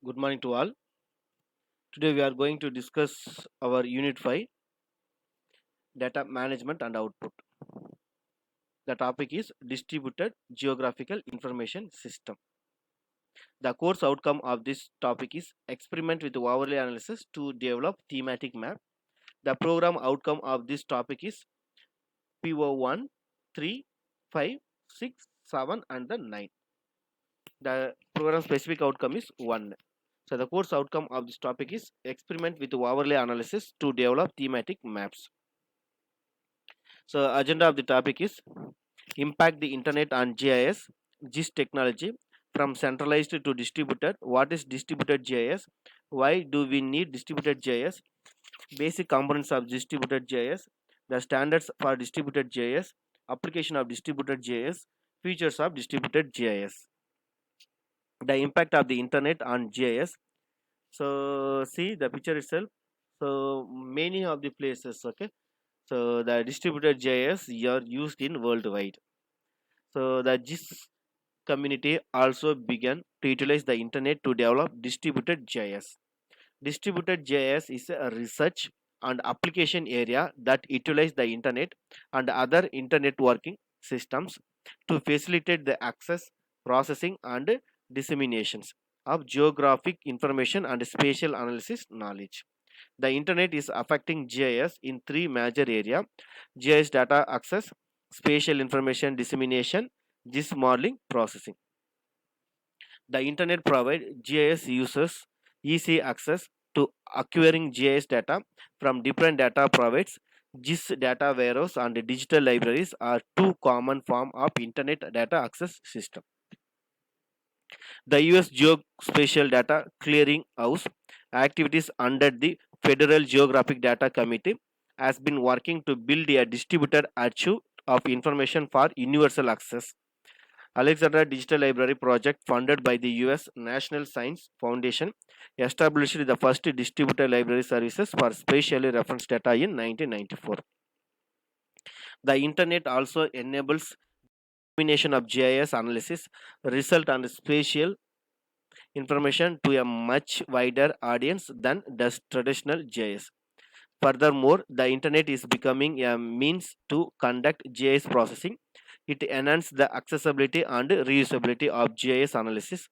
Good morning to all. Today we are going to discuss our Unit 5 Data Management and Output. The topic is Distributed Geographical Information System. The course outcome of this topic is experiment with overlay analysis to develop thematic map. The program outcome of this topic is PO1, 3, 5, 6, 7 and the 9. The program specific outcome is 1. So the course outcome of this topic is experiment with overlay analysis to develop thematic maps. So agenda of the topic is impact the internet on GIS technology from centralized to distributed. What is distributed GIS? Why do we need distributed GIS? Basic components of distributed GIS, the standards for distributed GIS, application of distributed GIS, features of distributed GIS. The impact of the internet on GIS. So see the picture itself. So many of the places, okay. So the distributed GIS are used in worldwide. So the GIS community also began to utilize the internet to develop distributed GIS. Distributed GIS is a research and application area that utilize the internet and other internet working systems to facilitate the access, processing and disseminations of geographic information and spatial analysis knowledge. The internet is affecting GIS in three major areas: GIS data access, spatial information dissemination, GIS modeling processing. The internet provides GIS users easy access to acquiring GIS data from different data providers. GIS data warehouse and digital libraries are two common form of internet data access system. The US Geospatial Data Clearinghouse activities under the Federal Geographic Data Committee has been working to build a distributed archive of information for universal access. Alexandra Digital Library project funded by the US National Science Foundation established the first distributed library services for spatially referenced data in 1994. The internet also enables combination of GIS analysis, result and spatial information to a much wider audience than does traditional GIS. Furthermore, the internet is becoming a means to conduct GIS processing. It enhances the accessibility and reusability of GIS analysis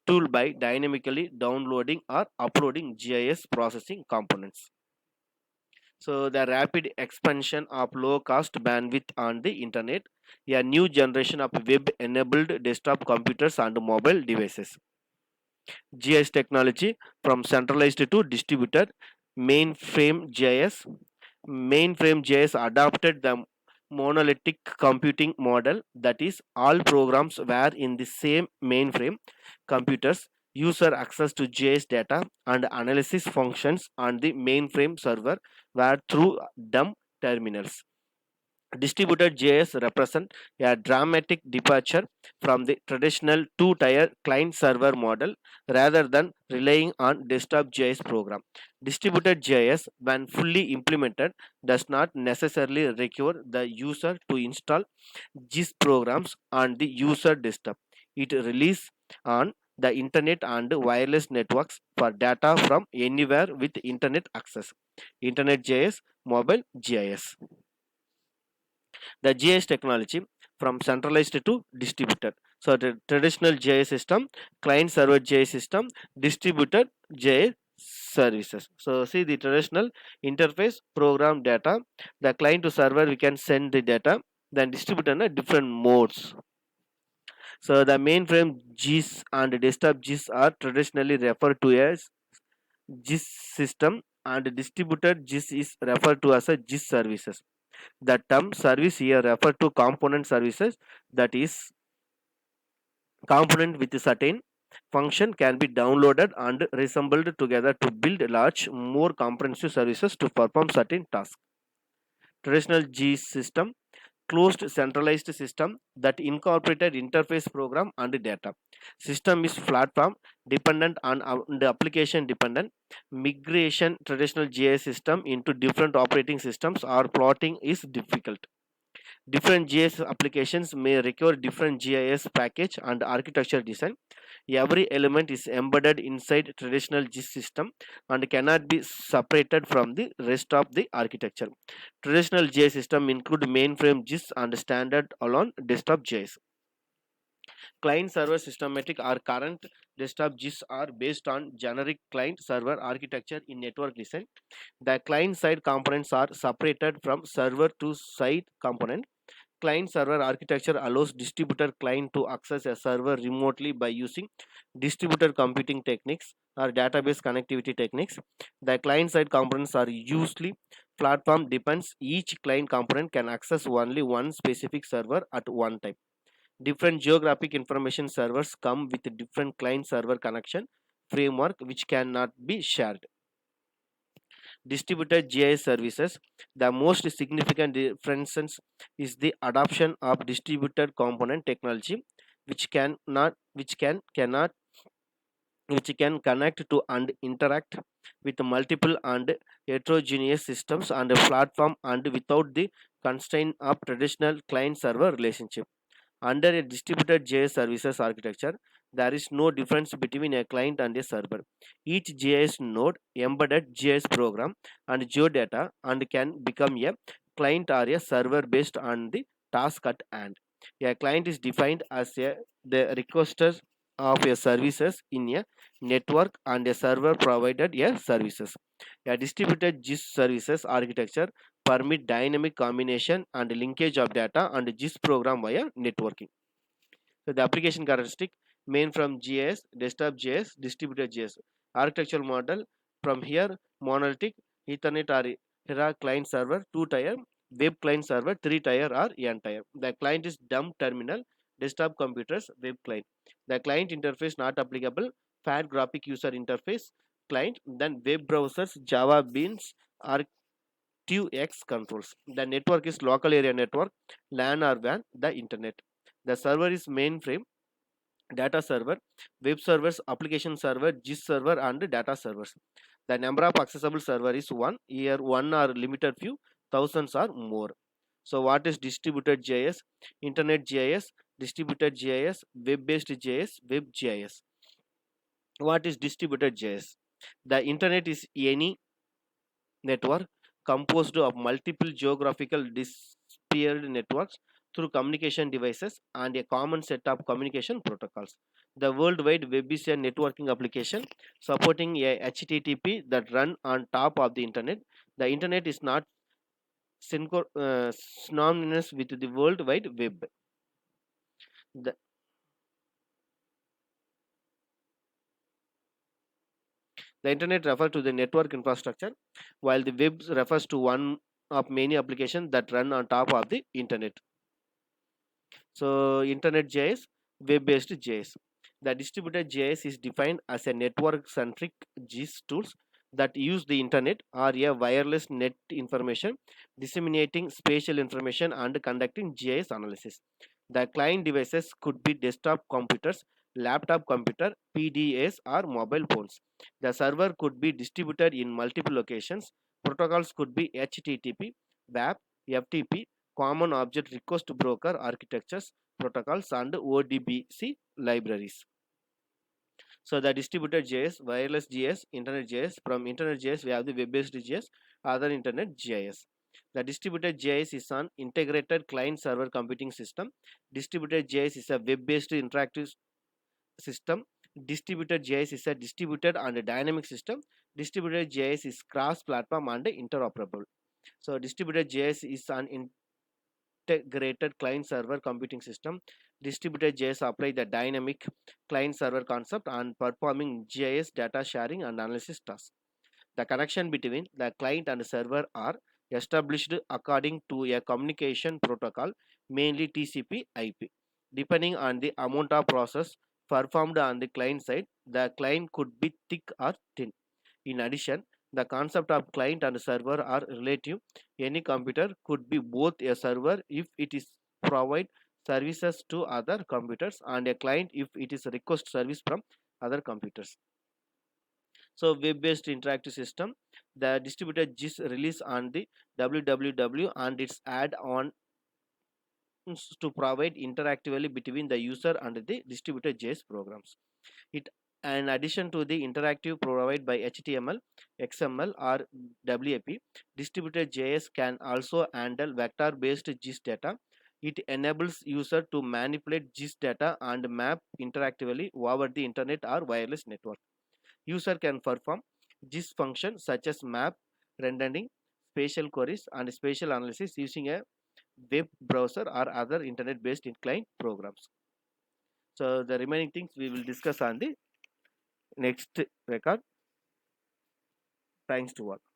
tool by dynamically downloading or uploading GIS processing components. So the rapid expansion of low cost bandwidth on the internet, a new generation of web enabled desktop computers and mobile devices. GIS technology from centralized to distributed. Mainframe GIS. Mainframe GIS adopted the monolithic computing model, that is, all programs were in the same mainframe computers. User access to GIS data and analysis functions on the mainframe server were through dumb terminals. Distributed GIS represent a dramatic departure from the traditional two-tier client-server model rather than relying on desktop GIS program. Distributed GIS, when fully implemented, does not necessarily require the user to install GIS programs on the user desktop. It relies on the internet and wireless networks for data from anywhere with internet access. Internet GIS, mobile GIS. The GIS technology from centralized to distributed. So the traditional GIS system, client server GIS system, distributed GIS services. So see the traditional interface program data, the client to server we can send the data, then distributed in different modes. So the mainframe GIS and desktop GIS are traditionally referred to as GIS system, and distributed GIS is referred to as a GIS services. The term service here refer to component services, that is, component with a certain function can be downloaded and reassembled together to build large, more comprehensive services to perform certain tasks. Traditional GIS system, closed centralized system that incorporated interface program and data. System is platform dependent and application dependent. Migration traditional GIS system into different operating systems or plotting is difficult. Different GIS applications may require different GIS package and architecture design. Every element is embedded inside traditional GIS system and cannot be separated from the rest of the architecture. Traditional GIS system include mainframe GIS and standard alone desktop GIS. Client server systematic or current desktop GIS are based on generic client server architecture in network design. The client side components are separated from server to side component. Client server architecture allows distributor client to access a server remotely by using distributed computing techniques or database connectivity techniques. The client side components are usually platform depends. Each client component can access only one specific server at one time. Different geographic information servers come with different client server connection framework which cannot be shared. Distributed GIS services. The most significant difference is the adoption of distributed component technology, which cannot which can connect to and interact with multiple and heterogeneous systems and a platform and without the constraint of traditional client server relationship. Under a distributed GIS services architecture, there is no difference between a client and a server. Each GIS node embedded GIS program and geodata and can become a client or a server based on the task at hand. A client is defined as the requester of a services in a network and a server provided a services. A distributed GIS services architecture permit dynamic combination and linkage of data and GIS program via networking. So the application characteristic main from GIS, desktop GIS, distributed GIS. Architectural model from here monolithic, Ethernet or Hera client server, two tier, web client server, three tier or n tier. The client is dumb terminal, desktop computers, web client. The client interface not applicable, fat graphic user interface client, then web browsers, Java beans, ArctiveX controls. The network is local area network, LAN or WAN, the internet. The server is mainframe, data server, web servers, application server, GIS server, and data servers. The number of accessible server is one. Here, one or limited few, thousands or more. So, what is distributed GIS? Internet GIS, distributed GIS, web-based GIS, web GIS. What is distributed GIS? The internet is any network composed of multiple geographical dispersed networks through communication devices and a common set of communication protocols. The World Wide Web is a networking application supporting a HTTP that run on top of the internet. The internet is not synonymous with the World Wide Web. The, the internet refers to the network infrastructure, while the web refers to one of many applications that run on top of the internet. So internet GIS, web-based GIS. The distributed GIS is defined as a network-centric GIS tools that use the internet or a wireless net information, disseminating spatial information and conducting GIS analysis. The client devices could be desktop computers, laptop computer, PDAs, or mobile phones. The server could be distributed in multiple locations. Protocols could be HTTP, WAP, FTP, Common Object Request Broker architectures, protocols, and ODBC libraries. So the distributed GIS, wireless GIS, internet GIS. From internet GIS, we have the web-based GIS, other internet GIS. The distributed GIS is an integrated client-server computing system. Distributed GIS is a web-based interactive system. Distributed GIS is a distributed and a dynamic system. Distributed GIS is cross-platform and interoperable. So distributed GIS is an integrated client server computing system. Distributed GIS apply the dynamic client server concept and performing GIS data sharing and analysis tasks. The connection between the client and server are established according to a communication protocol, mainly TCP/IP. Depending on the amount of process performed on the client side, the client could be thick or thin. In addition, the concept of client and server are relative. Any computer could be both a server if it is provide services to other computers and a client if it is request service from other computers. So web-based interactive system, the distributed GIS release on the www and its add-on to provide interactively between the user and the distributed JS programs. It in addition to the interactive provided by HTML, XML or WAP, distributed JS can also handle vector-based GIS data. It enables user to manipulate GIS data and map interactively over the internet or wireless network. User can perform GIS functions such as map rendering, spatial queries, and spatial analysis using a web browser or other internet-based client programs. So the remaining things we will discuss on the next record. Thanks to all.